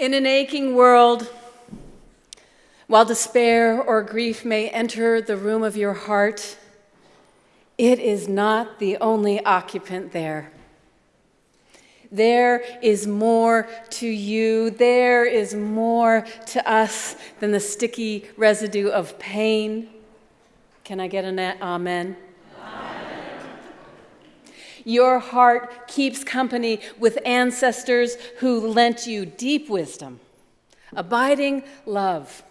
In an aching world, while despair or grief may enter the room of your heart, it is not the only occupant there. There is more to you. There is more to us than the sticky residue of pain. Can I get an amen? Your heart keeps company with ancestors who lent you deep wisdom, abiding love,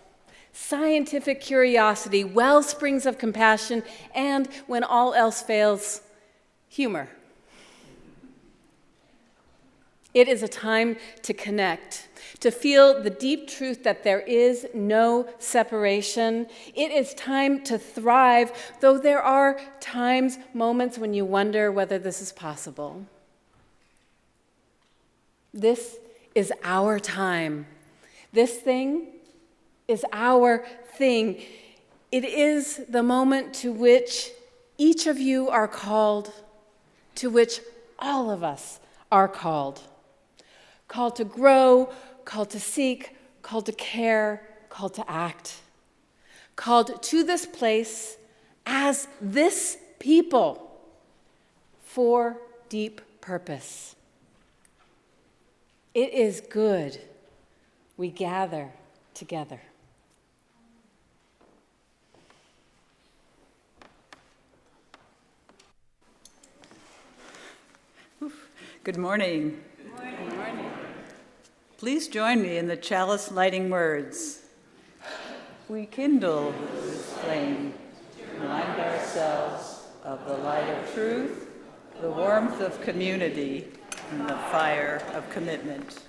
scientific curiosity, wellsprings of compassion, and, when all else fails, humor. It is a time to connect, to feel the deep truth that there is no separation. It is time to thrive, though there are times, moments when you wonder whether this is possible. This is our time. This thing is our thing. It is the moment to which each of you are called, to which all of us are called. Called to grow, called to seek, called to care, called to act. Called to this place as this people for deep purpose. It is good we gather together. Good morning. Good morning. Please join me in the chalice lighting words. We kindle this flame to remind ourselves of the light of truth, the warmth of community, and the fire of commitment.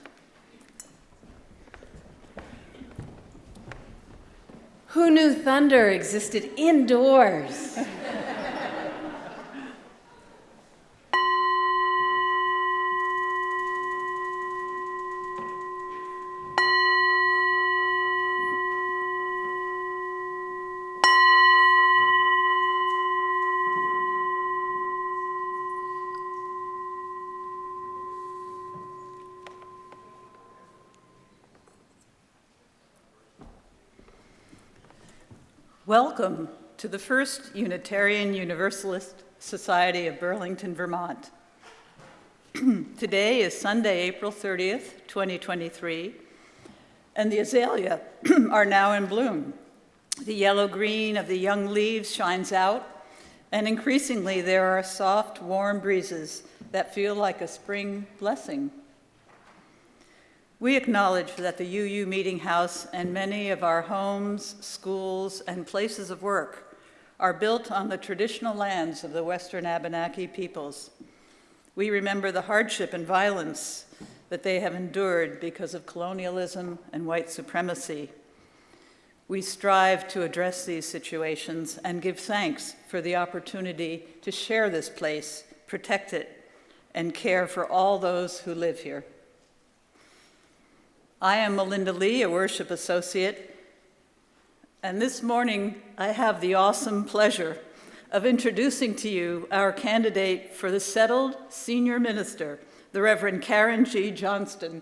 Who knew thunder existed indoors? Welcome to the First Unitarian Universalist Society of Burlington, Vermont. Today is Sunday, April 30th, 2023, and the azalea are now in bloom. The yellow-green of the young leaves shines out, and increasingly there are soft, warm breezes that feel like a spring blessing. We acknowledge that the UU Meeting House and many of our homes, schools, and places of work are built on the traditional lands of the Western Abenaki peoples. We remember the hardship and violence that they have endured because of colonialism and white supremacy. We strive to address these situations and give thanks for the opportunity to share this place, protect it, and care for all those who live here. I am Melinda Lee, a worship associate, and this morning I have the awesome pleasure of introducing to you our candidate for the settled senior minister, the Reverend Karen G. Johnston.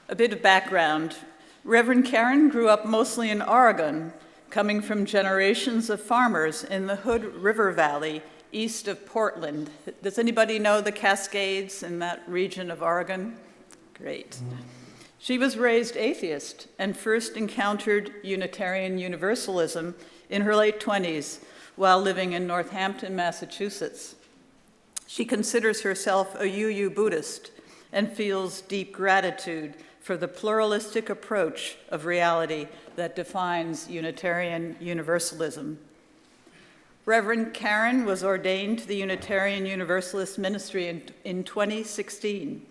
A bit of background. Reverend Karen grew up mostly in Oregon, coming from generations of farmers in the Hood River Valley east of Portland. Does anybody know the Cascades in that region of Oregon? Great. She was raised atheist and first encountered Unitarian Universalism in her late 20s while living in Northampton, Massachusetts. She considers herself a UU Buddhist and feels deep gratitude for the pluralistic approach of reality that defines Unitarian Universalism. Reverend Karen was ordained to the Unitarian Universalist ministry in 2016.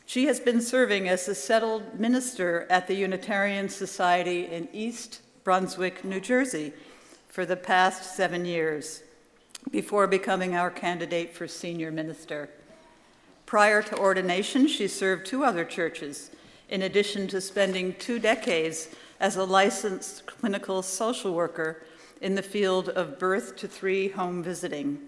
She has been serving as the settled minister at the Unitarian Society in East Brunswick, New Jersey, for the past 7 years, before becoming our candidate for senior minister. Prior to ordination, she served 2 other churches, in addition to spending 2 decades as a licensed clinical social worker in the field of birth to 3 home visiting.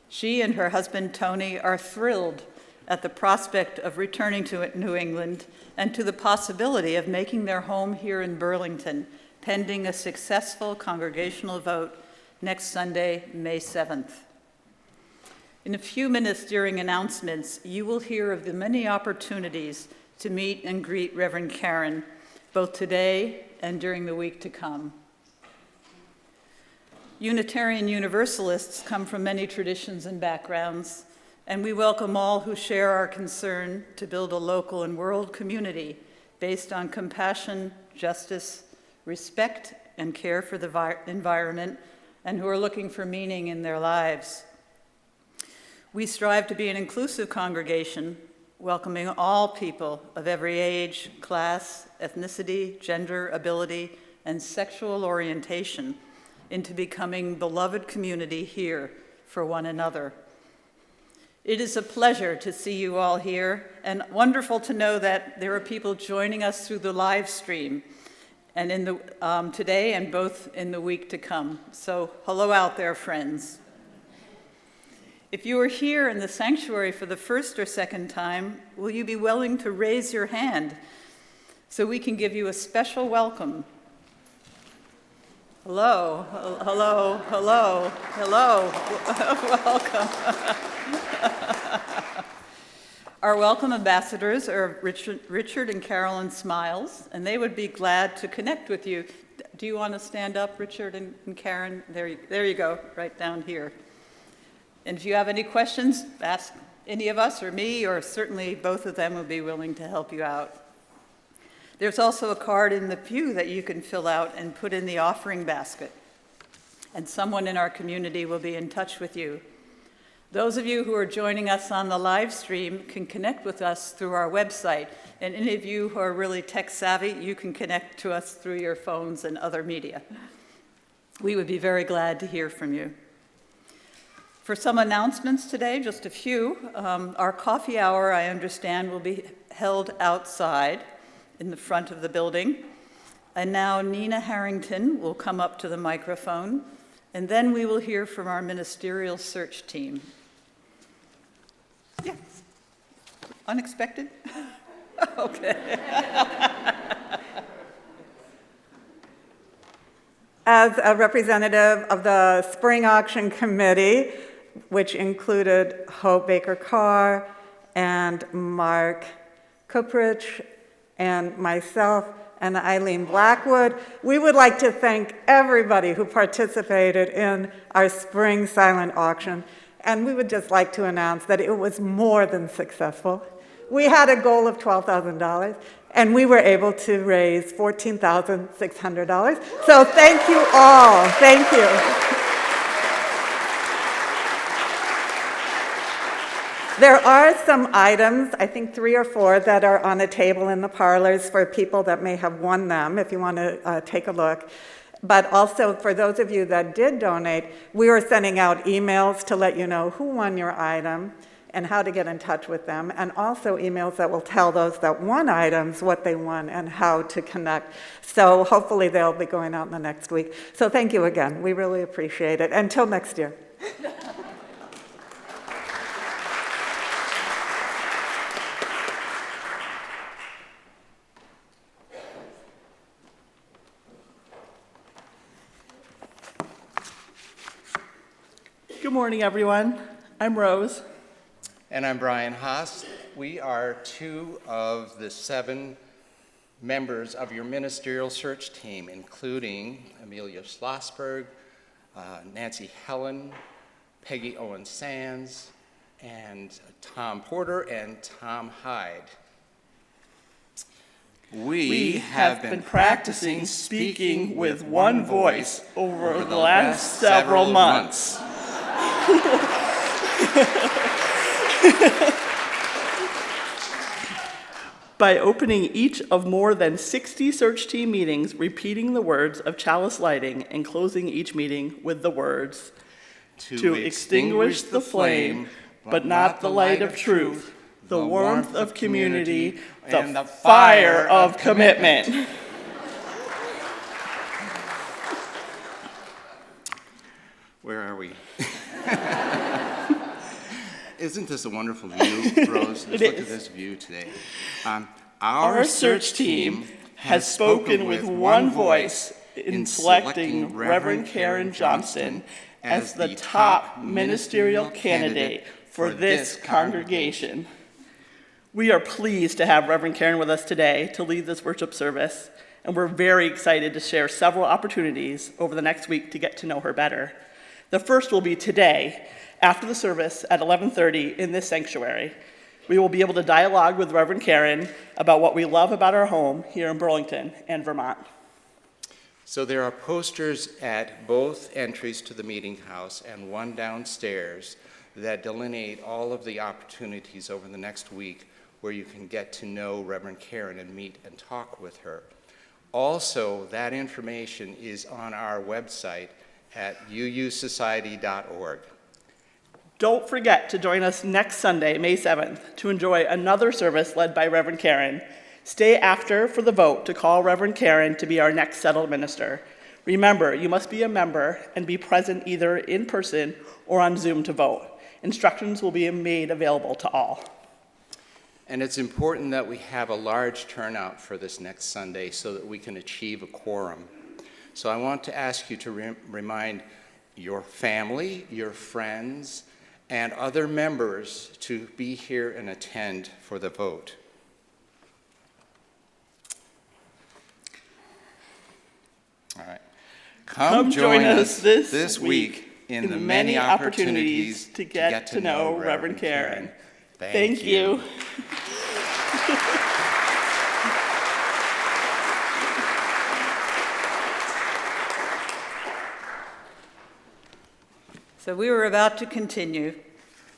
She and her husband, Tony, are thrilled at the prospect of returning to New England and to the possibility of making their home here in Burlington, pending a successful congregational vote next Sunday, May 7th. In a few minutes during announcements, you will hear of the many opportunities to meet and greet Reverend Karen, both today and during the week to come. Unitarian Universalists come from many traditions and backgrounds, and we welcome all who share our concern to build a local and world community based on compassion, justice, respect, and care for the environment, and who are looking for meaning in their lives. We strive to be an inclusive congregation, welcoming all people of every age, class, ethnicity, gender, ability, and sexual orientation into becoming beloved community here for one another. It is a pleasure to see you all here, and wonderful to know that there are people joining us through the live stream, and in the today and both in the week to come. So hello out there, friends. If you are here in the sanctuary for the first or second time, will you be willing to raise your hand so we can give you a special welcome? Hello, hello, hello, hello, welcome. Our welcome ambassadors are Richard and Carolyn Smiles, and they would be glad to connect with you. Do you want to stand up, Richard and Karen? There you go, right down here. And if you have any questions, ask any of us or me, or certainly both of them would be willing to help you out. There's also a card in the pew that you can fill out and put in the offering basket, and someone in our community will be in touch with you. Those of you who are joining us on the live stream can connect with us through our website, and any of you who are really tech savvy, you can connect to us through your phones and other media. We would be very glad to hear from you. For some announcements today, just a few. Our coffee hour, I understand, will be held outside in the front of the building. And now Nina Harrington will come up to the microphone, and then we will hear from our ministerial search team. Yeah. Unexpected? Okay. As a representative of the Spring Auction Committee, which included Hope Baker-Carr and Mark Kuprich and myself and Eileen Blackwood, we would like to thank everybody who participated in our spring silent auction. And we would just like to announce that it was more than successful. We had a goal of $12,000, and we were able to raise $14,600. So thank you all. Thank you. There are some items, I think 3 or 4, that are on a table in the parlors for people that may have won them, if you want to take a look. But also, for those of you that did donate, we were sending out emails to let you know who won your item and how to get in touch with them, and also emails that will tell those that won items what they won and how to connect. So hopefully they'll be going out in the next week. So thank you again. We really appreciate it. Until next year. Good morning, everyone. I'm Rose. And I'm Brian Haas. We are 2 of the 7 members of your ministerial search team, including Amelia Schlossberg, Nancy Helen, Peggy Owen Sands, and Tom Porter and Tom Hyde. We have been practicing speaking with one voice over the last several months. By opening each of more than 60 search team meetings, repeating the words of chalice lighting, and closing each meeting with the words, to extinguish the flame, but not the light of truth, the warmth of community, the fire of commitment. Where are we? Isn't this a wonderful view, Rose? Let's look at this view today. Our search team has spoken with one voice in selecting Reverend Karen Johnston as the top ministerial candidate for this congregation. We are pleased to have Reverend Karen with us today to lead this worship service, and we're very excited to share several opportunities over the next week to get to know her better. The first will be today, after the service at 11:30 in this sanctuary. We will be able to dialogue with Reverend Karen about what we love about our home here in Burlington and Vermont. So there are posters at both entries to the meeting house and one downstairs that delineate all of the opportunities over the next week where you can get to know Reverend Karen and meet and talk with her. Also, that information is on our website at uusociety.org. Don't forget to join us next Sunday, May 7th, to enjoy another service led by Reverend Karen. Stay after for the vote to call Reverend Karen to be our next settled minister. Remember, you must be a member and be present either in person or on Zoom to vote. Instructions will be made available to all. And it's important that we have a large turnout for this next Sunday so that we can achieve a quorum. So I want to ask you to remind your family, your friends, and other members to be here and attend for the vote. All right. Come join us this week in the many opportunities to get to know Reverend Karen. Thank you. So we were about to continue.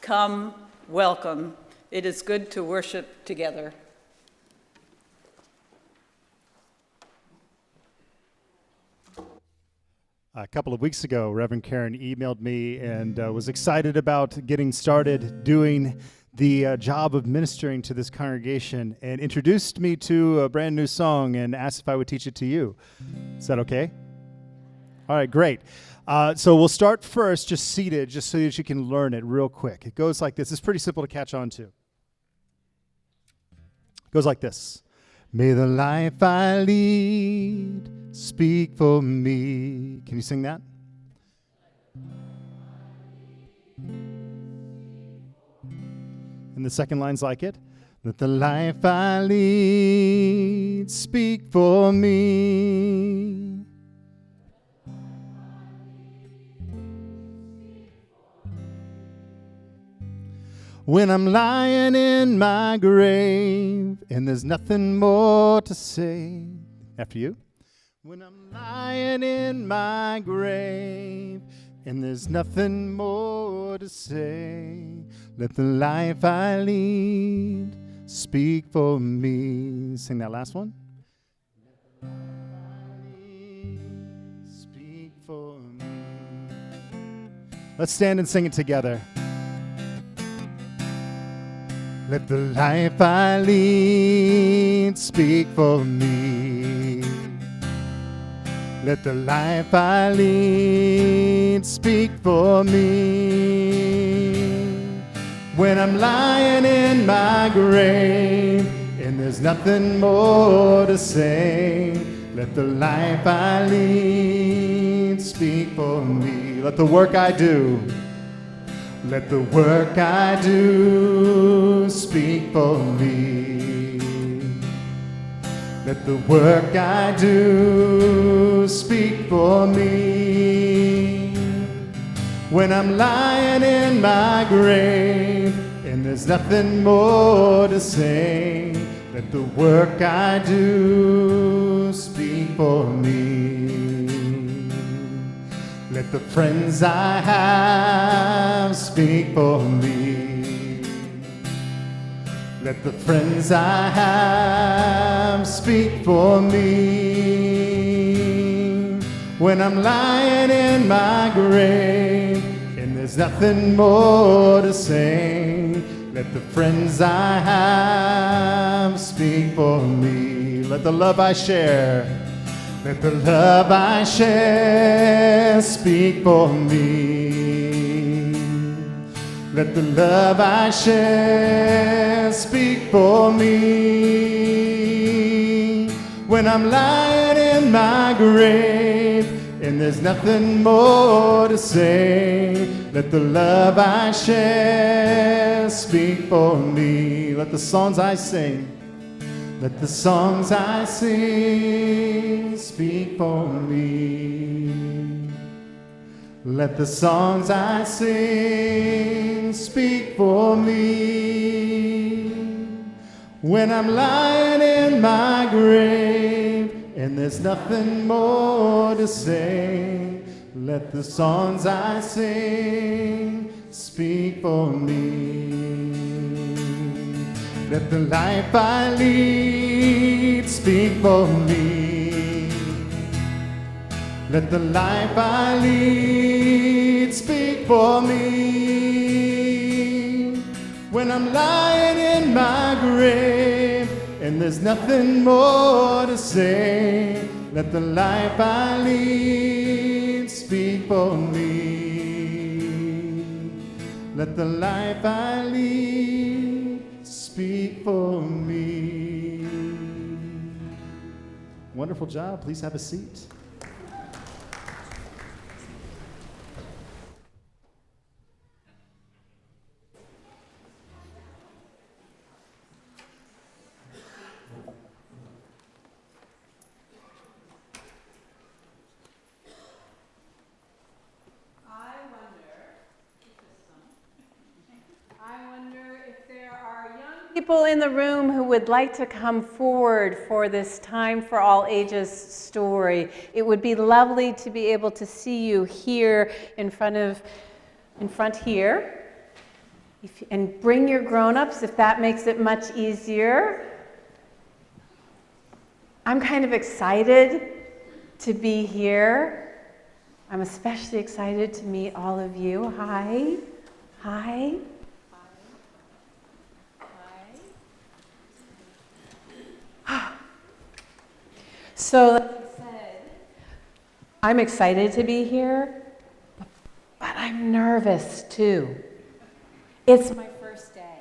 Come, welcome. It is good to worship together. A couple of weeks ago, Reverend Karen emailed me and was excited about getting started doing the job of ministering to this congregation and introduced me to a brand new song and asked if I would teach it to you. Is that okay? All right, great. So we'll start first just seated, just so that you can learn it real quick. It goes like this. It's pretty simple to catch on to. It goes like this. May the life I lead speak for me. Can you sing that? And the second line's like it. Let the life I lead speak for me. When I'm lying in my grave and there's nothing more to say. After you. When I'm lying in my grave and there's nothing more to say, let the life I lead speak for me. Sing that last one. Let the life I lead speak for me. Let's stand and sing it together. Let the life I lead speak for me. Let the life I lead speak for me. When I'm lying in my grave and there's nothing more to say, let the life I lead speak for me. Let the work I do, let the work I do speak for me. Let the work I do speak for me. When I'm lying in my grave and there's nothing more to say, let the work I do speak for me. Let the friends I have speak for me. Let the friends I have speak for me. When I'm lying in my grave and there's nothing more to say, let the friends I have speak for me. Let the love I share, Let the love I share speak for me. Let the love I share speak for me. When I'm lying in my grave and there's nothing more to say, let the love I share speak for me. Let the songs I sing, let the songs I sing speak for me. Let the songs I sing speak for me. When I'm lying in my grave and there's nothing more to say, let the songs I sing speak for me. Let the life I lead speak for me. Let the life I lead speak for me. When I'm lying in my grave and there's nothing more to say, let the life I lead speak for me. Let the life I lead speak for me. Wonderful job. Please have a seat. People in the room who would like to come forward for this Time for All Ages story. It would be lovely to be able to see you here in front here. And bring your grown-ups if that makes it much easier. I'm kind of excited to be here. I'm especially excited to meet all of you. Hi. Hi. So, like I said, I'm excited to be here, but I'm nervous too. It's my first day.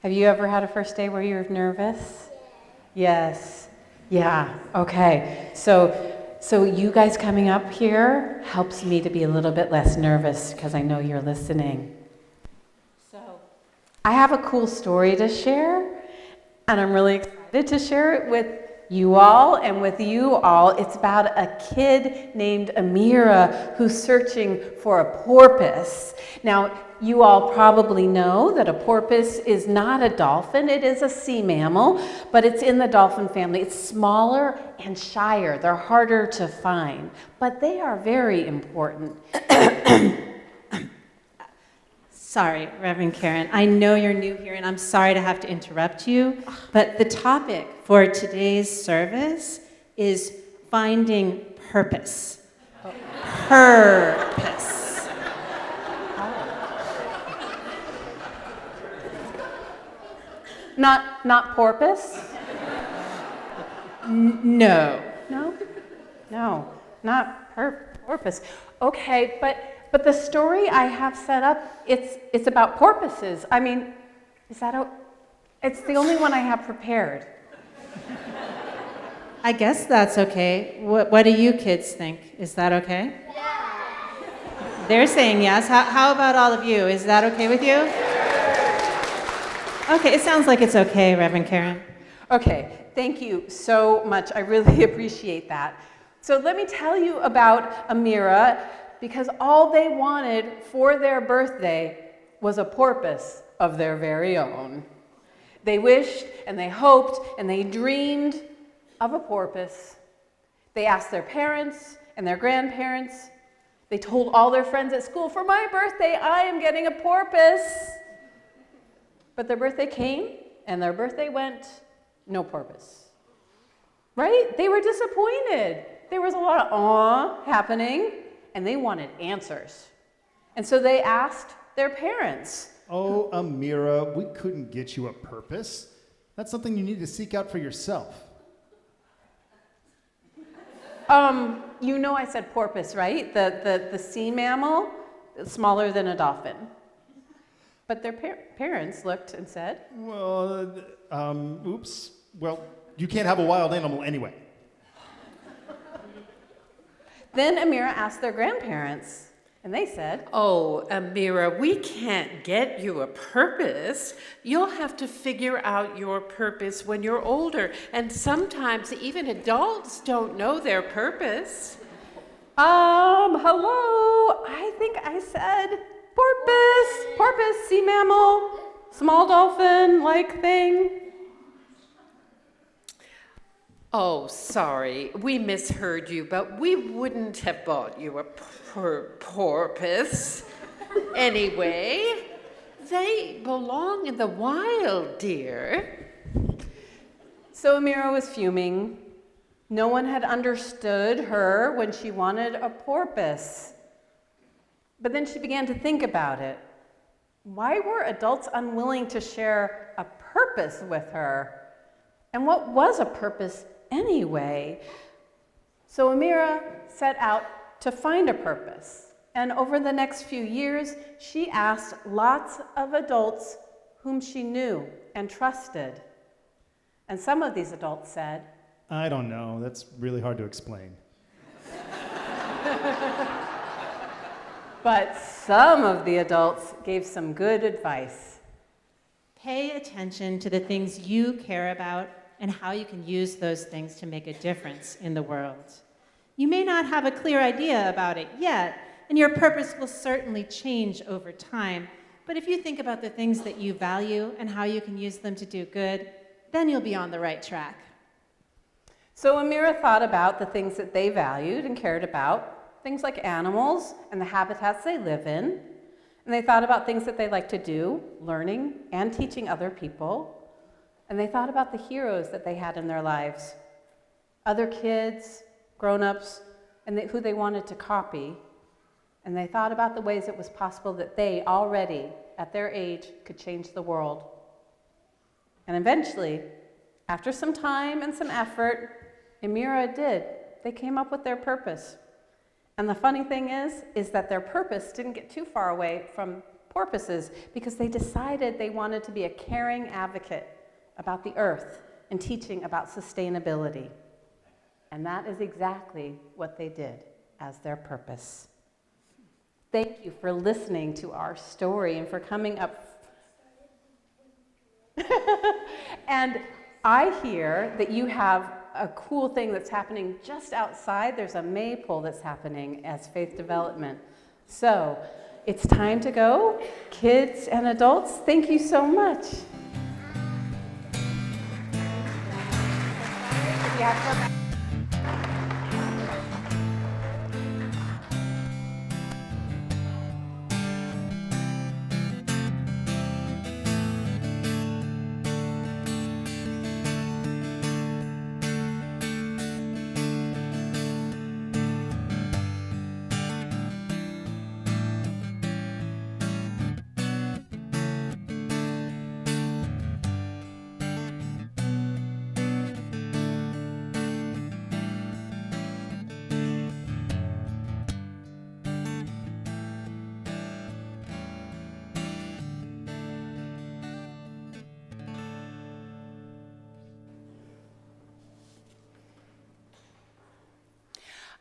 Have you ever had a first day where you're nervous? Yes. Yeah, okay. So you guys coming up here helps me to be a little bit less nervous because I know you're listening. So I have a cool story to share, and I'm really excited to share it with you all and with you all. It's about a kid named Amira who's searching for a porpoise. Now, you all probably know that a porpoise is not a dolphin. It is a sea mammal, but it's in the dolphin family. It's smaller and shyer. They're harder to find, but they are very important. Sorry, Reverend Karen. I know you're new here, and I'm sorry to have to interrupt you, but the topic for today's service is finding purpose. Purpose. Not porpoise? No. No, not porpoise. Okay, but the story I have set up, it's about porpoises. I mean, it's the only one I have prepared. I guess that's okay. What do you kids think? Is that okay? Yeah. They're saying yes. How about all of you? Is that okay with you? Okay, it sounds like it's okay, Reverend Karen. Okay, thank you so much. I really appreciate that. So let me tell you about Amira, because all they wanted for their birthday was a porpoise of their very own. They wished and they hoped and they dreamed of a porpoise. They asked their parents and their grandparents. They told all their friends at school, for my birthday, I am getting a porpoise. But their birthday came and their birthday went, no porpoise. Right? They were disappointed. There was a lot of awe happening, and they wanted answers. And so they asked their parents. Oh, Amira, we couldn't get you a purpose. That's something you need to seek out for yourself. You know I said porpoise, right? The sea mammal, smaller than a dolphin. But their parents looked and said, Well, oops. Well, you can't have a wild animal anyway. Then Amira asked their grandparents, and they said, Oh, Amira, we can't get you a purpose. You'll have to figure out your purpose when you're older. And sometimes even adults don't know their purpose. hello, I think I said porpoise, sea mammal, small dolphin-like thing. Oh, sorry, we misheard you, but we wouldn't have bought you a porpoise. Anyway, they belong in the wild, dear. So Amira was fuming. No one had understood her when she wanted a porpoise. But then she began to think about it. Why were adults unwilling to share a purpose with her? And what was a purpose anyway? So Amira set out to find a purpose. And over the next few years, she asked lots of adults whom she knew and trusted. And some of these adults said, I don't know. That's really hard to explain. but some of the adults gave some good advice. Pay attention to the things you care about and how you can use those things to make a difference in the world. You may not have a clear idea about it yet, and your purpose will certainly change over time. But if you think about the things that you value and how you can use them to do good, then you'll be on the right track. So Amira thought about the things that they valued and cared about, things like animals and the habitats they live in. And they thought about things that they like to do, learning and teaching other people. And they thought about the heroes that they had in their lives, other kids, grown-ups, and who they wanted to copy. And they thought about the ways it was possible that they already, at their age, could change the world. And eventually, after some time and some effort, Amira did. They came up with their purpose. And the funny thing is that their purpose didn't get too far away from porpoises because they decided they wanted to be a caring advocate about the earth and teaching about sustainability. And that is exactly what they did as their purpose. Thank you for listening to our story and for coming up. And I hear that you have a cool thing that's happening just outside. There's a maypole that's happening as faith development. So it's time to go. Kids and adults, thank you so much.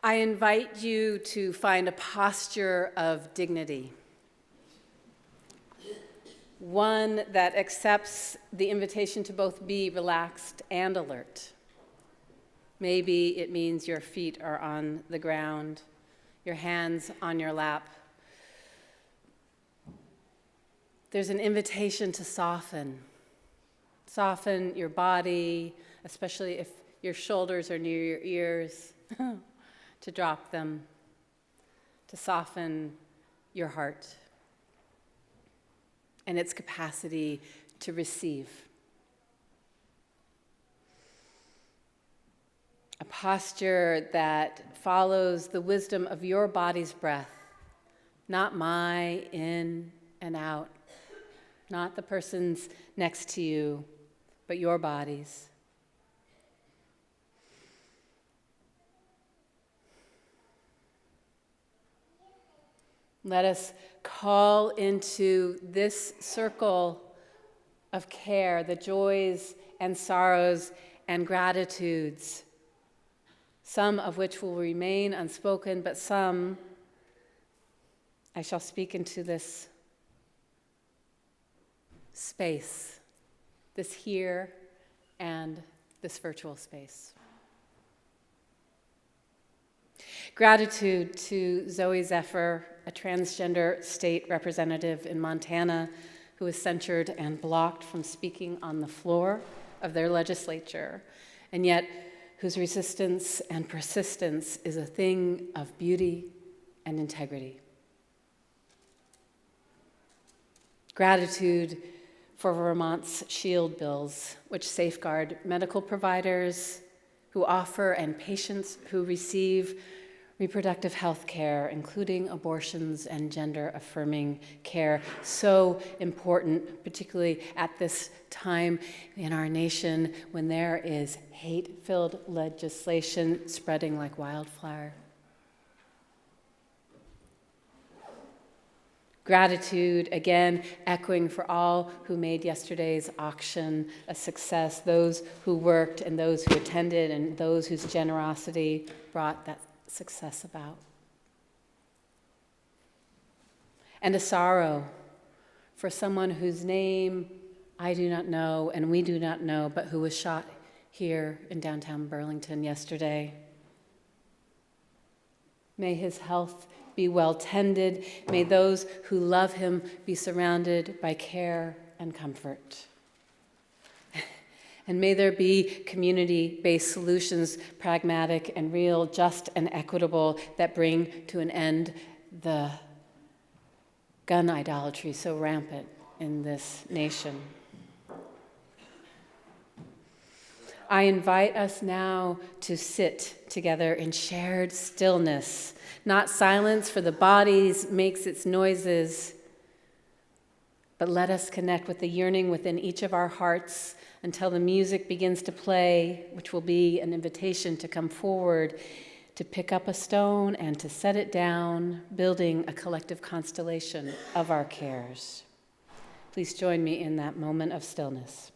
I invite you to find a posture of dignity, one that accepts the invitation to both be relaxed and alert. Maybe it means your feet are on the ground, your hands on your lap. There's an invitation to soften. Soften your body, especially if your shoulders are near your ears. To drop them, to soften your heart and its capacity to receive. A posture that follows the wisdom of your body's breath, not my in and out, not the person's next to you, but your body's. Let us call into this circle of care the joys and sorrows and gratitudes, some of which will remain unspoken, but some I shall speak into this space, this here and this virtual space. Gratitude to Zoe Zephyr, a transgender state representative in Montana who was censured and blocked from speaking on the floor of their legislature, and yet whose resistance and persistence is a thing of beauty and integrity. Gratitude for Vermont's shield bills, which safeguard medical providers who offer and patients who receive reproductive health care, including abortions and gender-affirming care. So important, particularly at this time in our nation when there is hate-filled legislation spreading like wildfire. Gratitude, again, echoing for all who made yesterday's auction a success, those who worked and those who attended and those whose generosity brought that success about. And a sorrow for someone whose name I do not know and we do not know, but who was shot here in downtown Burlington yesterday. May his health be well tended. May those who love him be surrounded by care and comfort. And may there be community-based solutions, pragmatic and real, just and equitable, that bring to an end the gun idolatry so rampant in this nation. I invite us now to sit together in shared stillness, not silence, for the body makes its noises, but let us connect with the yearning within each of our hearts until the music begins to play, which will be an invitation to come forward, to pick up a stone and to set it down, building a collective constellation of our cares. Please join me in that moment of stillness.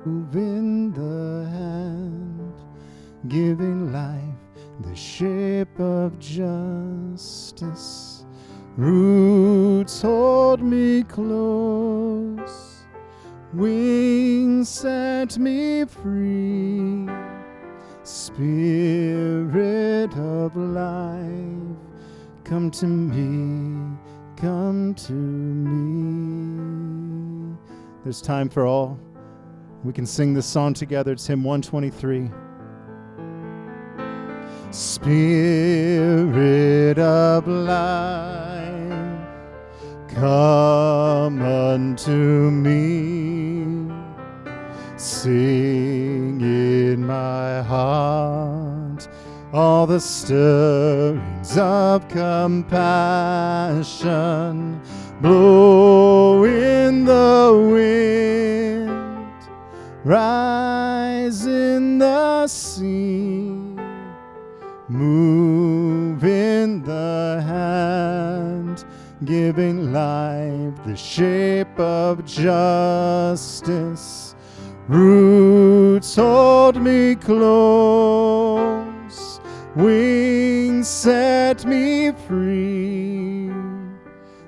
in the hand, giving life the shape of justice. Roots hold me close, wings set me free. Spirit of life, come to me, come to me. There's time for all. We can sing this song together. It's hymn 123. Spirit of life, come unto me. Sing in my heart all the stirrings of compassion. Blow in the wind, rise in the sea. Move in the hand, giving life the shape of justice. Roots hold me close, wings set me free.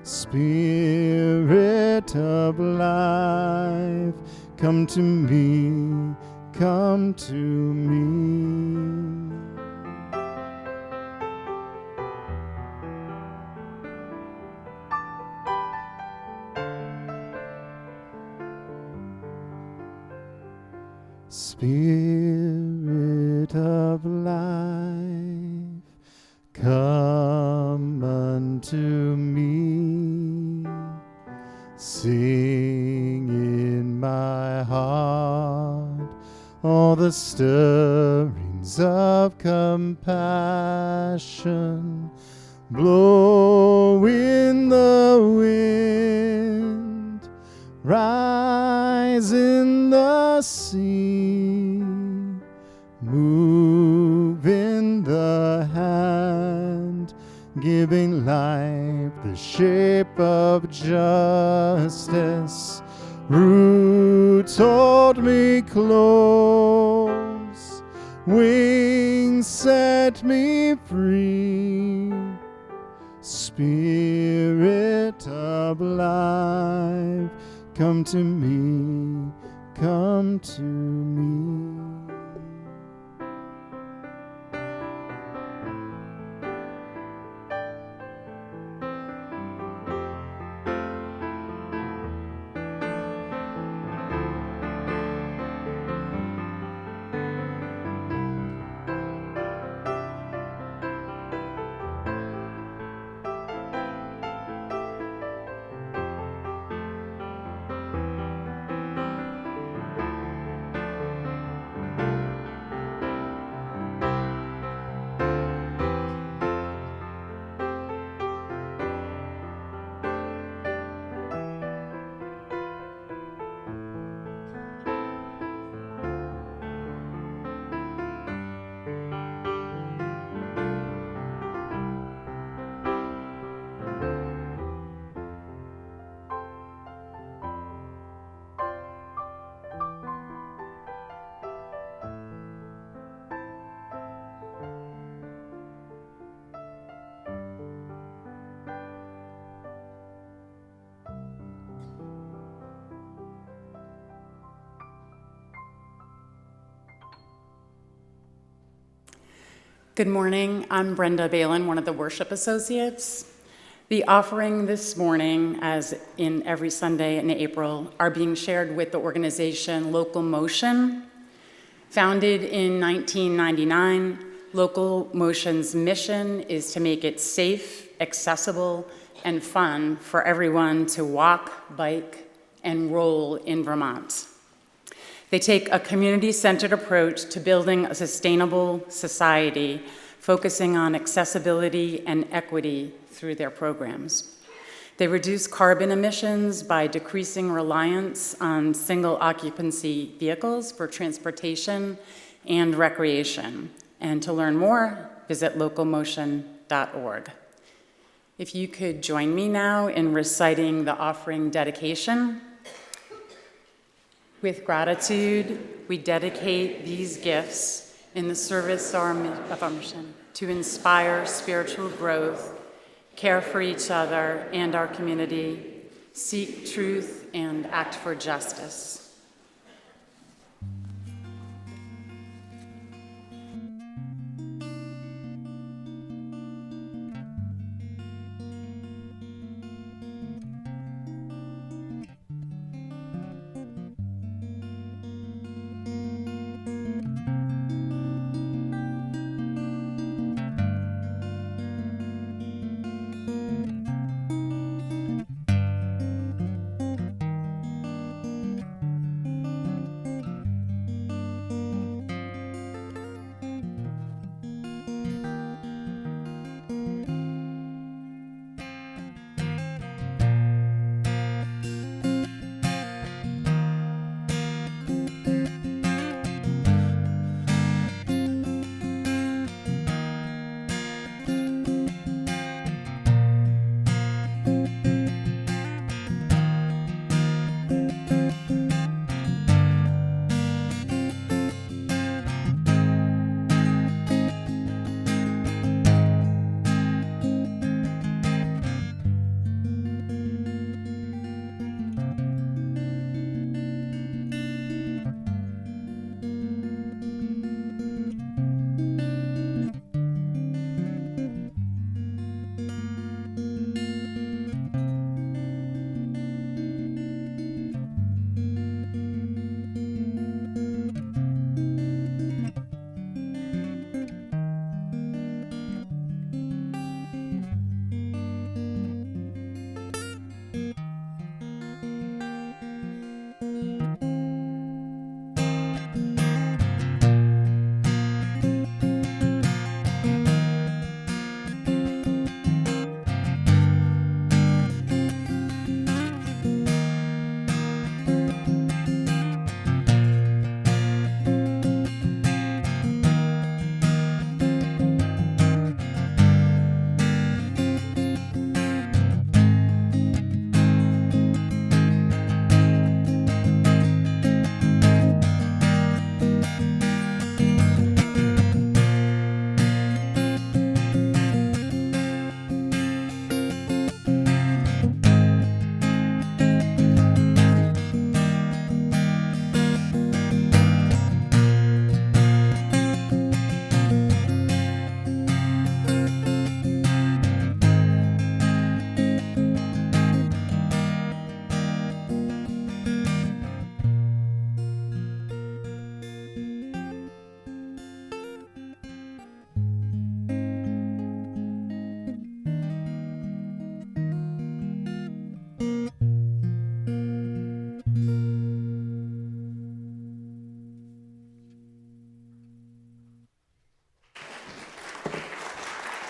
Spirit of life, come to me, come to me. Spirit of life, come unto me. Sing in my heart all the stirrings of compassion. Blow in the wind, rise in the sea. Move in the hand, giving life the shape of justice. Roots hold me close, wings set me free. Spirit of life, come to me, come to me. Good morning. I'm Brenda Balin, one of the worship associates. The offering this morning, as in every Sunday in April, are being shared with the organization Local Motion. Founded in 1999, Local Motion's mission is to make it safe, accessible, and fun for everyone to walk, bike, and roll in Vermont. They take a community-centered approach to building a sustainable society, focusing on accessibility and equity through their programs. They reduce carbon emissions by decreasing reliance on single-occupancy vehicles for transportation and recreation. And to learn more, visit localmotion.org. If you could join me now in reciting the offering dedication. With gratitude, we dedicate these gifts in the service of our mission to inspire spiritual growth, care for each other and our community, seek truth, and act for justice.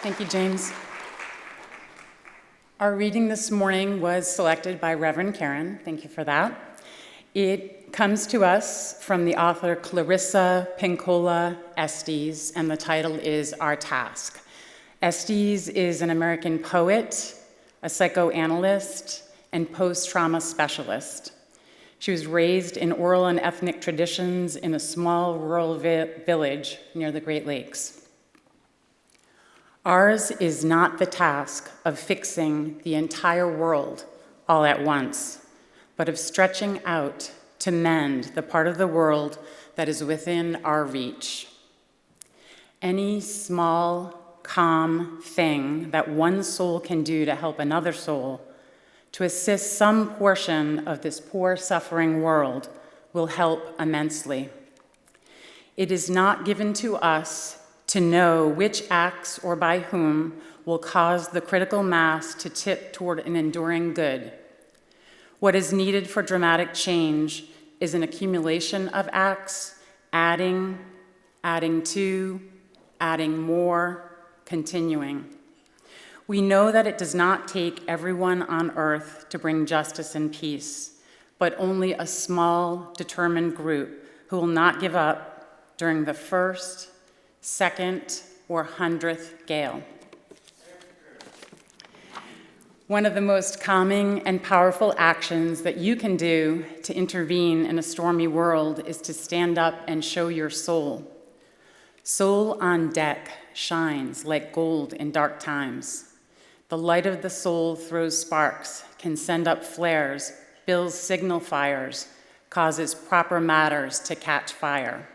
Thank you, James. Our reading this morning was selected by Reverend Karen. Thank you for that. It comes to us from the author Clarissa Pinkola Estes, and the title is Our Task. Estes is an American poet, a psychoanalyst, and post-trauma specialist. She was raised in oral and ethnic traditions in a small rural village near the Great Lakes. Ours is not the task of fixing the entire world all at once, but of stretching out to mend the part of the world that is within our reach. Any small, calm thing that one soul can do to help another soul, to assist some portion of this poor, suffering world, will help immensely. It is not given to us to know which acts or by whom will cause the critical mass to tip toward an enduring good. What is needed for dramatic change is an accumulation of acts, adding to, adding more, continuing. We know that it does not take everyone on earth to bring justice and peace, but only a small, determined group who will not give up during the first, second, or 100th gale. One of the most calming and powerful actions that you can do to intervene in a stormy world is to stand up and show your soul. Soul on deck shines like gold in dark times. The light of the soul throws sparks, can send up flares, builds signal fires, causes proper matters to catch fire.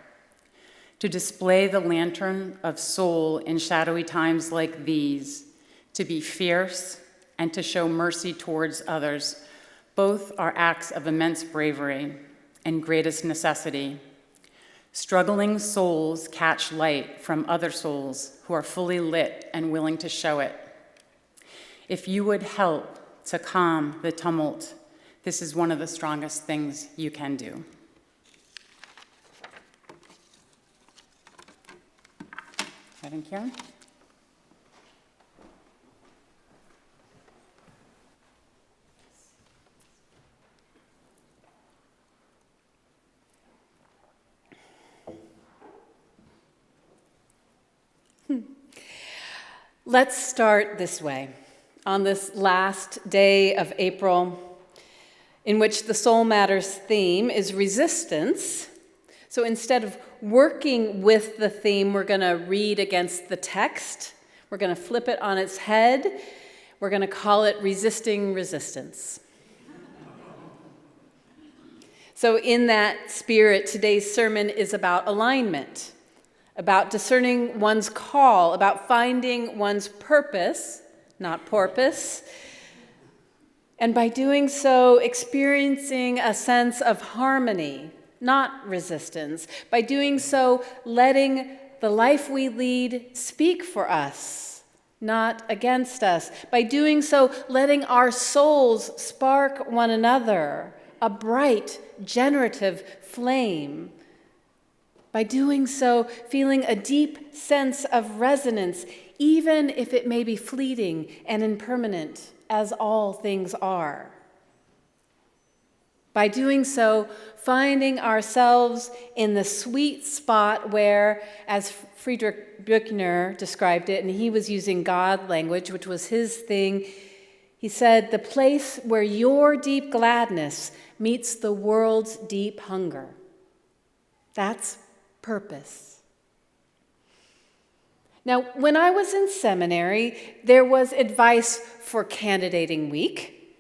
To display the lantern of soul in shadowy times like these, to be fierce, and to show mercy towards others, both are acts of immense bravery and greatest necessity. Struggling souls catch light from other souls who are fully lit and willing to show it. If you would help to calm the tumult, this is one of the strongest things you can do. Reverend Karen? Let's start this way. On this last day of April, in which the Soul Matters theme is resistance, so instead of working with the theme, we're going to read against the text. We're going to flip it on its head. We're going to call it Resisting Resistance. So in that spirit, today's sermon is about alignment, about discerning one's call, about finding one's purpose, not porpoise, and by doing so, experiencing a sense of harmony, not resistance. By doing so, letting the life we lead speak for us, not against us. By doing so, letting our souls spark one another, a bright, generative flame. By doing so, feeling a deep sense of resonance, even if it may be fleeting and impermanent, as all things are. By doing so, finding ourselves in the sweet spot where, as Friedrich Buechner described it, and he was using God language, which was his thing, he said, the place where your deep gladness meets the world's deep hunger. That's purpose. Now, when I was in seminary, there was advice for candidating week,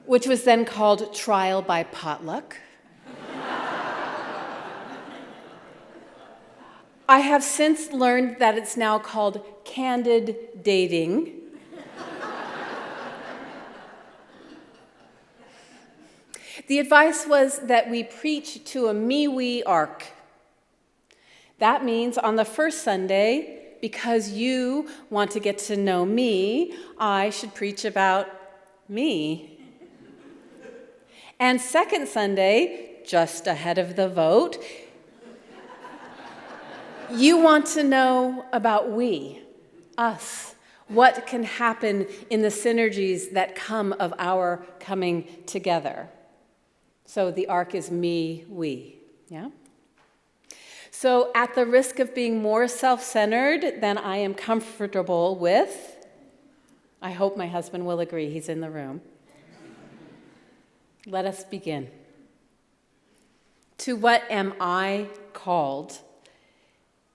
which was then called trial by potluck. I have since learned that it's now called candid dating. The advice was that we preach to a me-we arc. That means on the first Sunday, because you want to get to know me, I should preach about me. And second Sunday, just ahead of the vote, you want to know about we, us, what can happen in the synergies that come of our coming together. So the arc is me, we, yeah? So at the risk of being more self-centered than I am comfortable with, I hope my husband will agree, he's in the room. Let us begin. To what am I called?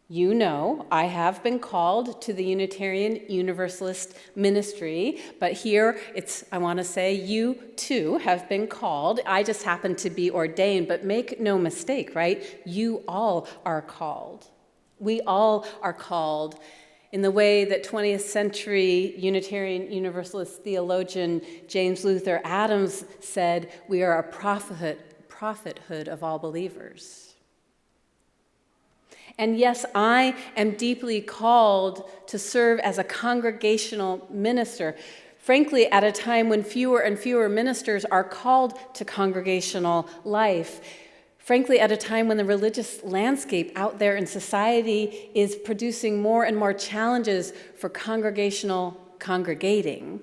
You know, I have been called to the Unitarian Universalist ministry, but here I want to say you too have been called. I just happen to be ordained, but make no mistake, right? You all are called. We all are called in the way that 20th century Unitarian Universalist theologian James Luther Adams said, we are a prophethood of all believers. And yes, I am deeply called to serve as a congregational minister, frankly, at a time when fewer and fewer ministers are called to congregational life. Frankly, at a time when the religious landscape out there in society is producing more and more challenges for congregational congregating.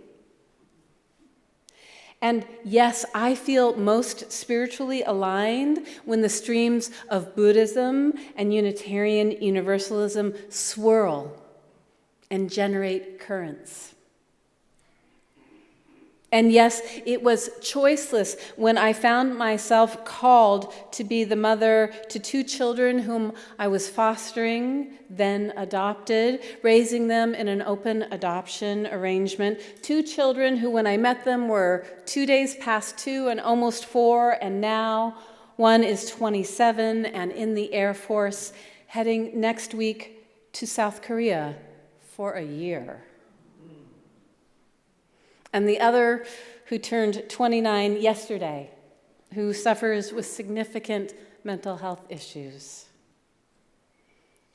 And yes, I feel most spiritually aligned when the streams of Buddhism and Unitarian Universalism swirl and generate currents. And yes, it was choiceless when I found myself called to be the mother to 2 children whom I was fostering, then adopted, raising them in an open adoption arrangement. 2 children who, when I met them, were 2 days past 2 and almost 4, and now one is 27 and in the Air Force, heading next week to South Korea for a year. And the other, who turned 29 yesterday, who suffers with significant mental health issues.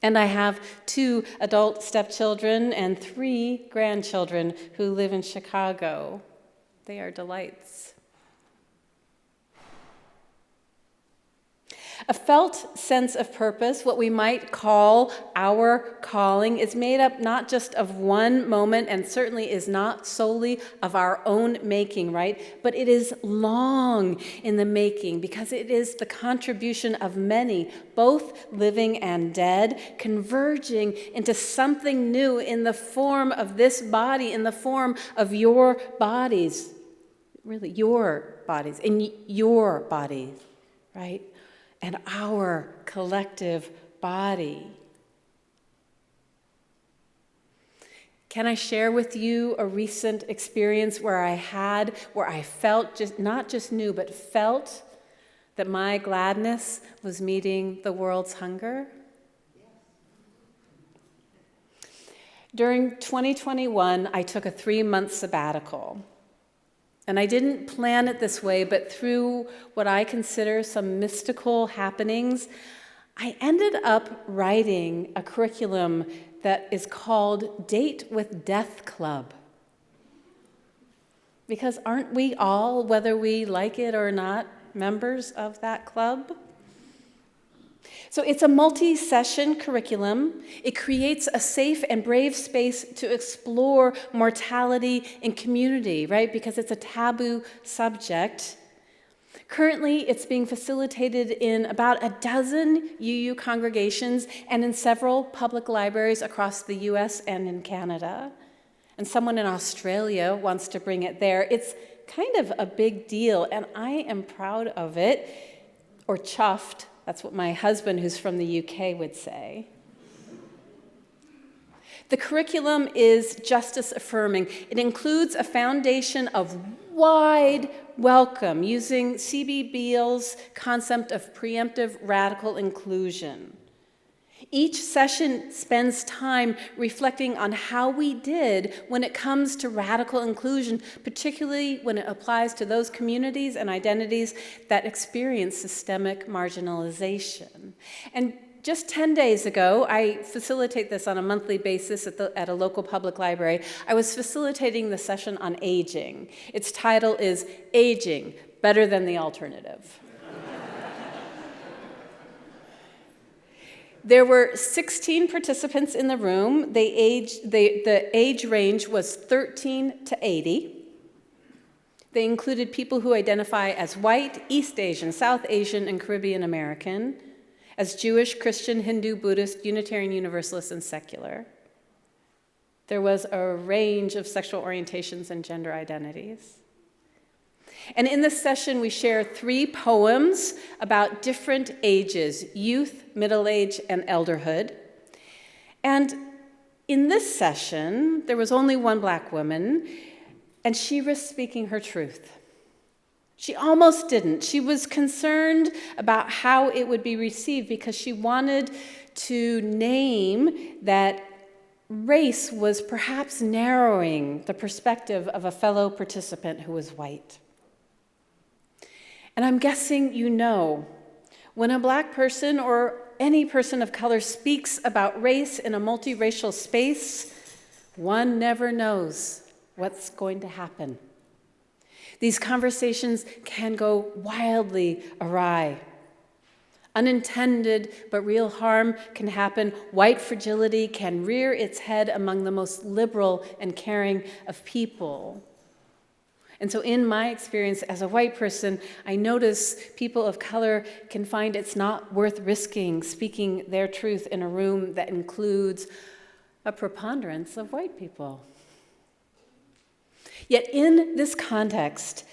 And I have 2 adult stepchildren and 3 grandchildren who live in Chicago. They are delights. A felt sense of purpose, what we might call our calling, is made up not just of one moment and certainly is not solely of our own making, right? But it is long in the making because it is the contribution of many, both living and dead, converging into something new in the form of this body, in the form of your bodies. Really, your bodies, in your bodies, right? And our collective body. Can I share with you a recent experience where I felt, not just knew, but felt that my gladness was meeting the world's hunger? During 2021, I took a 3-month sabbatical. And I didn't plan it this way, but through what I consider some mystical happenings, I ended up writing a curriculum that is called Date with Death Club. Because aren't we all, whether we like it or not, members of that club? So it's a multi-session curriculum. It creates a safe and brave space to explore mortality in community, right? Because it's a taboo subject. Currently, it's being facilitated in about a dozen UU congregations and in several public libraries across the US and in Canada. And someone in Australia wants to bring it there. It's kind of a big deal, and I am proud of it, or chuffed. That's what my husband, who's from the UK, would say. The curriculum is justice affirming. It includes a foundation of wide welcome using C.B. Beale's concept of preemptive radical inclusion. Each session spends time reflecting on how we did when it comes to radical inclusion, particularly when it applies to those communities and identities that experience systemic marginalization. And just 10 days ago, I facilitate this on a monthly basis at a local public library. I was facilitating the session on aging. Its title is Aging, Better Than the Alternative. There were 16 participants in the room. The age range was 13 to 80. They included people who identify as white, East Asian, South Asian, and Caribbean American, as Jewish, Christian, Hindu, Buddhist, Unitarian Universalist, and secular. There was a range of sexual orientations and gender identities. And in this session, we share 3 poems about different ages: youth, middle age, and elderhood. And in this session, there was only one Black woman, and she risked speaking her truth. She almost didn't. She was concerned about how it would be received because she wanted to name that race was perhaps narrowing the perspective of a fellow participant who was white. And I'm guessing you know, when a Black person or any person of color speaks about race in a multiracial space, one never knows what's going to happen. These conversations can go wildly awry. Unintended but real harm can happen. White fragility can rear its head among the most liberal and caring of people. And so in my experience as a white person, I notice people of color can find it's not worth risking speaking their truth in a room that includes a preponderance of white people. Yet in this context,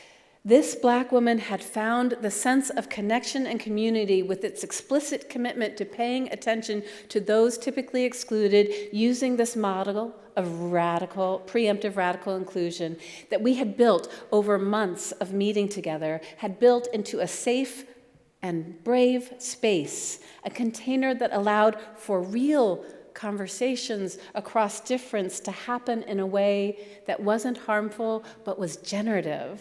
this Black woman had found the sense of connection and community with its explicit commitment to paying attention to those typically excluded, using this model of preemptive radical inclusion that we had built over months of meeting together, had built into a safe and brave space, a container that allowed for real conversations across difference to happen in a way that wasn't harmful but was generative.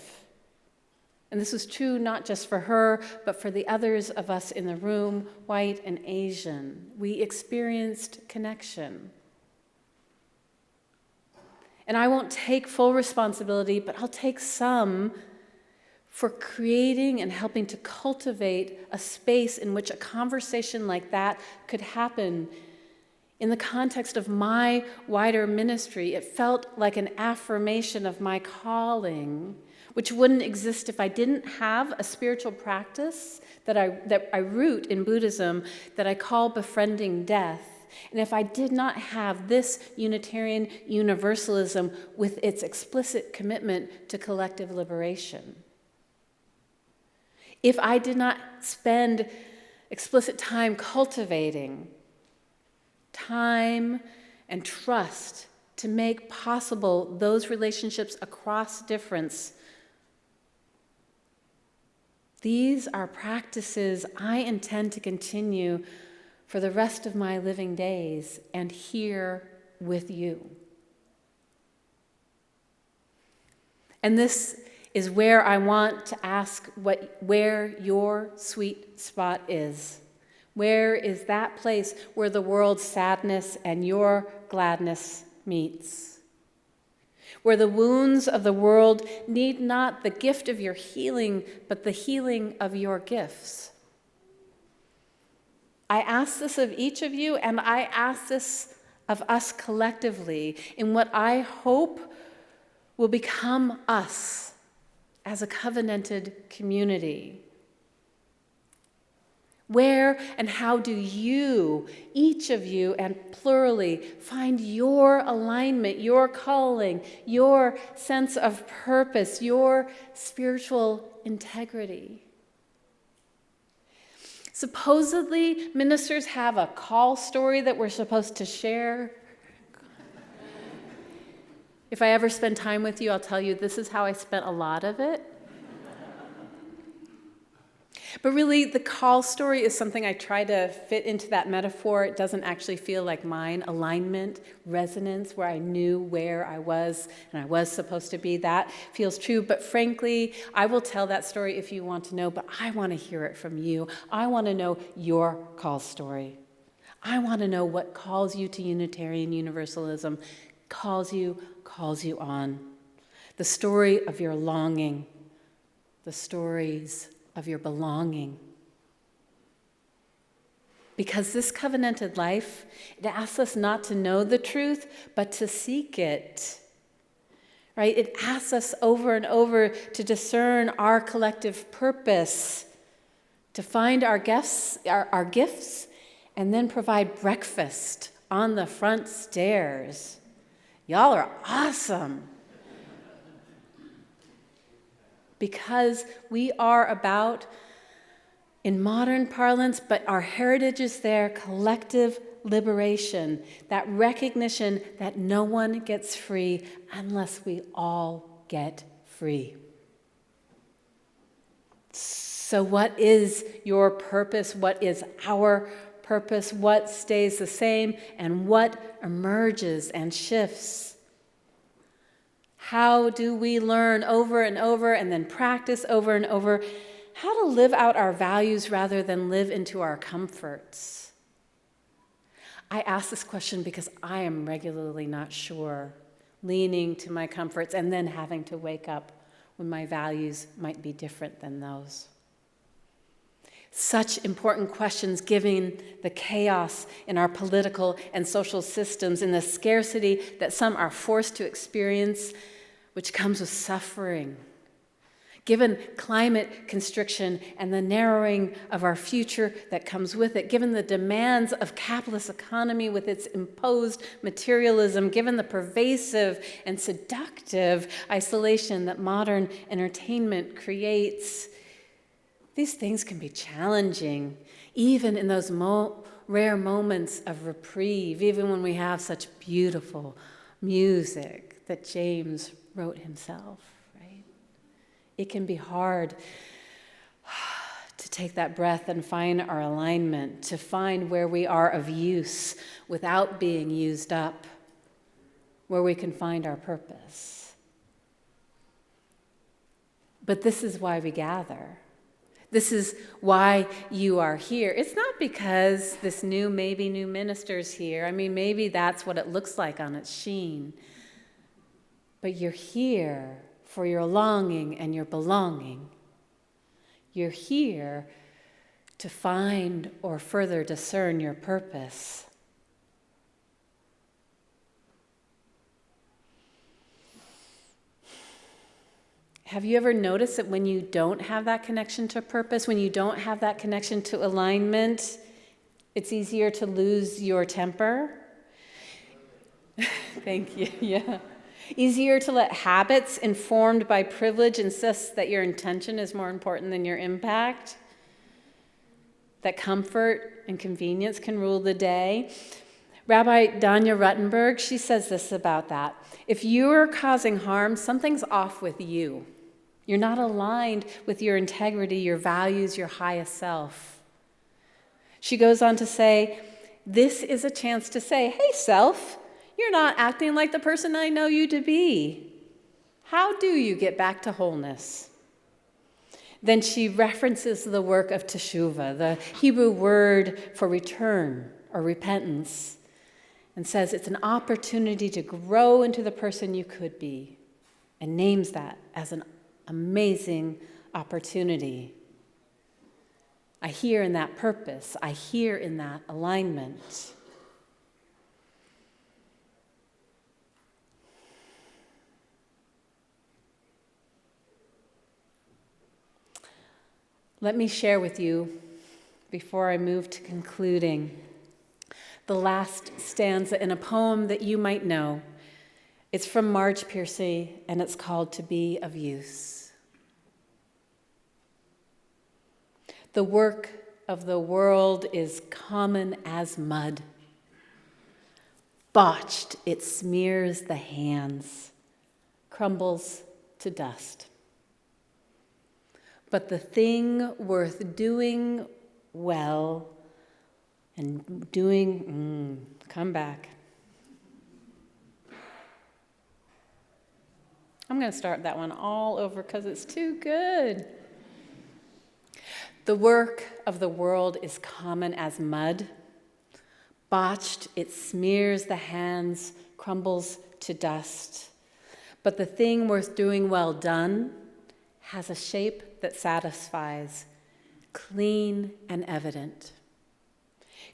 And this was true not just for her, but for the others of us in the room, white and Asian. We experienced connection. And I won't take full responsibility, but I'll take some for creating and helping to cultivate a space in which a conversation like that could happen. In the context of my wider ministry, it felt like an affirmation of my calling, which wouldn't exist if I didn't have a spiritual practice that I root in Buddhism that I call befriending death. And if I did not have this Unitarian Universalism with its explicit commitment to collective liberation. If I did not spend explicit time cultivating time and trust to make possible those relationships across difference. These are practices I intend to continue for the rest of my living days and here with you. And this is where I want to ask where your sweet spot is. Where is that place where the world's sadness and your gladness meets? Where the wounds of the world need not the gift of your healing, but the healing of your gifts. I ask this of each of you, and I ask this of us collectively in what I hope will become us as a covenanted community. Where and how do you, each of you, and plurally, find your alignment, your calling, your sense of purpose, your spiritual integrity? Supposedly, ministers have a call story that we're supposed to share. If I ever spend time with you, I'll tell you this is how I spent a lot of it. But really, the call story is something I try to fit into that metaphor. It doesn't actually feel like mine. Alignment, resonance, where I knew where I was and I was supposed to be, that feels true. But frankly, I will tell that story if you want to know, but I want to hear it from you. I want to know your call story. I want to know what calls you to Unitarian Universalism, calls you on. The story of your longing, the stories of your belonging. Because this covenanted life, it asks us not to know the truth, but to seek it. Right? It asks us over and over to discern our collective purpose, to find our gifts, and then provide breakfast on the front stairs. Y'all are awesome. Because we are about, in modern parlance, but our heritage is there, collective liberation, that recognition that no one gets free unless we all get free. So what is your purpose? What is our purpose? What stays the same? And what emerges and shifts? How do we learn over and over and then practice over and over how to live out our values rather than live into our comforts? I ask this question because I am regularly not sure, leaning to my comforts and then having to wake up when my values might be different than those. Such important questions given the chaos in our political and social systems, in the scarcity that some are forced to experience, which comes with suffering. given climate constriction and the narrowing of our future that comes with it, given the demands of capitalist economy with its imposed materialism, given the pervasive and seductive isolation that modern entertainment creates, these things can be challenging, even in those rare moments of reprieve, even when we have such beautiful music that James wrote himself, right? It can be hard to take that breath and find our alignment, to find where we are of use without being used up, where we can find our purpose. But this is why we gather. This is why you are here. It's not because this maybe new minister's here. I mean, maybe that's what it looks like on its sheen. But you're here for your longing and your belonging. You're here to find or further discern your purpose. Have you ever noticed that when you don't have that connection to purpose, when you don't have that connection to alignment, it's easier to lose your temper? Thank you, yeah. Easier to let habits informed by privilege insist that your intention is more important than your impact? That comfort and convenience can rule the day? Rabbi Danya Ruttenberg, she says this about that. If you are causing harm, something's off with you. You're not aligned with your integrity, your values, your highest self. She goes on to say, this is a chance to say, hey, self, you're not acting like the person I know you to be. How do you get back to wholeness? Then she references the work of teshuvah, the Hebrew word for return or repentance, and says it's an opportunity to grow into the person you could be, and names that as an amazing opportunity. I hear in that purpose. I hear in that alignment. Let me share with you, before I move to concluding, the last stanza in a poem that you might know. It's from Marge Piercy, and it's called To Be of Use. The work of the world is common as mud. Botched, it smears the hands, crumbles to dust. But the thing worth doing well and doing, come back. I'm going to start that one all over because it's too good. The work of the world is common as mud. Botched, it smears the hands, crumbles to dust. But the thing worth doing well done has a shape that satisfies, clean and evident.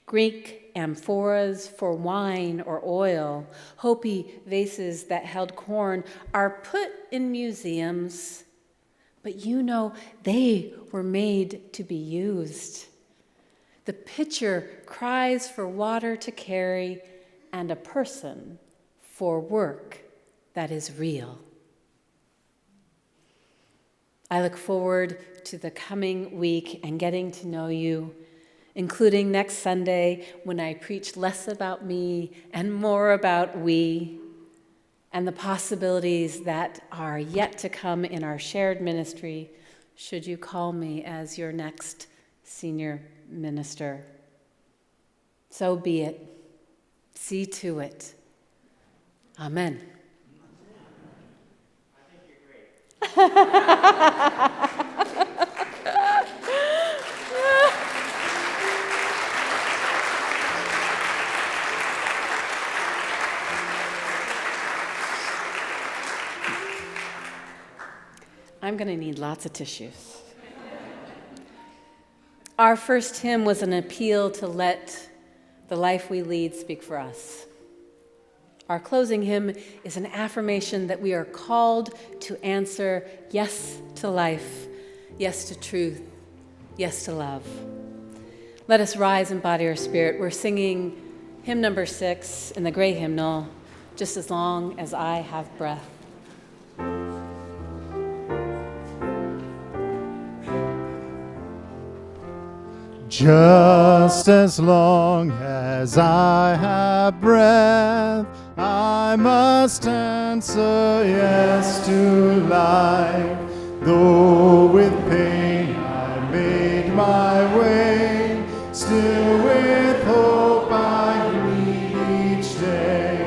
Greek amphoras for wine or oil, Hopi vases that held corn are put in museums, but you know they were made to be used. The pitcher cries for water to carry and a person for work that is real. I look forward to the coming week and getting to know you, including next Sunday when I preach less about me and more about we, and the possibilities that are yet to come in our shared ministry, should you call me as your next senior minister. So be it. See to it. Amen. I think you're great. I'm going to need lots of tissues. Our first hymn was an appeal to let the life we lead speak for us. Our closing hymn is an affirmation that we are called to answer yes to life, yes to truth, yes to love. Let us rise in body or spirit. We're singing hymn number 6 in the gray hymnal, Just as Long as I Have Breath. Just as long as I have breath, I must answer yes to life. Though with pain I made my way, still with hope I greet each day.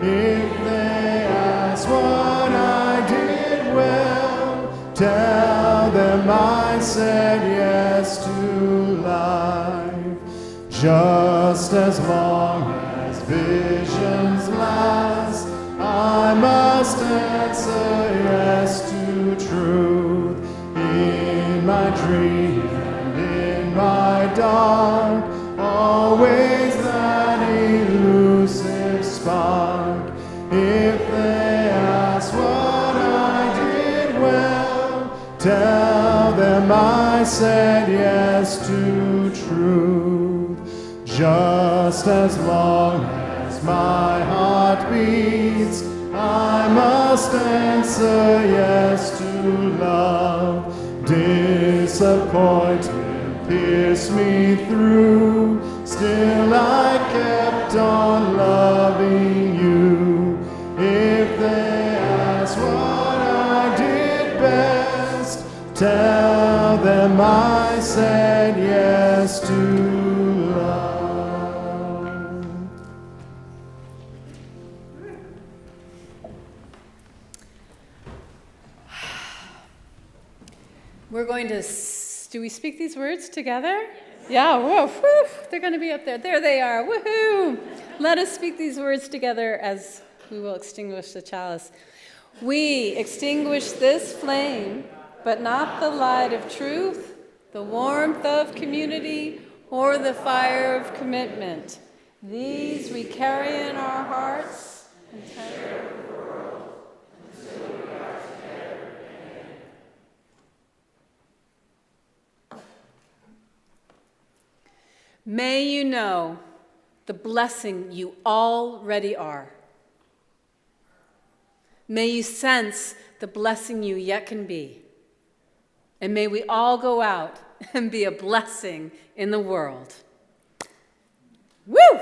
If they ask what I did well, tell them I said yes to life. Just as long as visions last, I must answer yes to truth. In my dream and in my dark, always that elusive spark. If they ask what I did well, tell them I said yes to truth. Just as long as my heart beats, I must answer yes to love. Disappointment pierced me through, still I kept on loving you. If they ask what I did best, tell them I said yes to love. We're going to, do we speak these words together? Yeah, whoa, whew, they're going to be up there. There they are, woohoo! Let us speak these words together as we will extinguish the chalice. We extinguish this flame, but not the light of truth, the warmth of community, or the fire of commitment. These we carry in our hearts and tender the world until we are together again. May you know the blessing you already are. May you sense the blessing you yet can be. And may we all go out and be a blessing in the world. Woo!